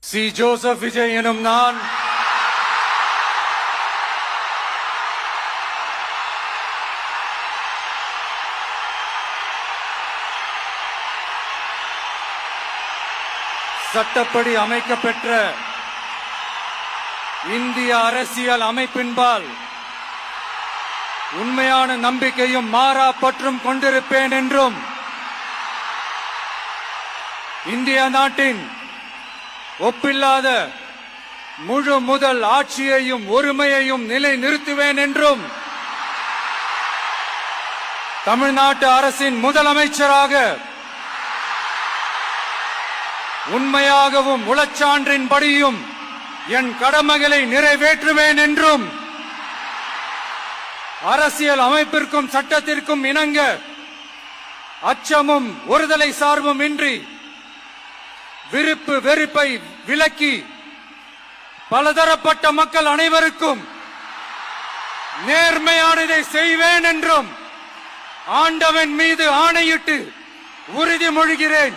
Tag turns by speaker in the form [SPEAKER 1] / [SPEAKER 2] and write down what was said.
[SPEAKER 1] C Joseph Vijay எனும் நான் சட்டப்படி அமைக்கப்பெற்ற இந்திய அரசியல் அமைப்பின்பால் உண்மையான நம்பிக்கையும் மாறா பற்றும் கொண்டிருப்பேன் என்றும் இந்திய நாட்டின் ஒப்பில்லாத முழு முதல் ஆட்சியையும் ஒருமையையும் நிலைநிறுத்துவேன் என்றும் தமிழ்நாட்டு அரசின் முதலமைச்சராக உண்மையாகவும் உளச்சான்றின்படியும் என் கடமைகளை நிறைவேற்றுவேன் என்றும் அரசியல் அமைப்பிற்கும் சட்டத்திற்கும் இணங்க அச்சமும் ஒருதலை சார்பும் இன்றி விருப்பு வெறுப்பை விலக்கி பலதரப்பட்ட மக்கள் அனைவருக்கும் நேர்மையானதை செய்வேன் என்றும் ஆண்டவன் மீது ஆணையிட்டு உறுதிமொழிகிறேன்.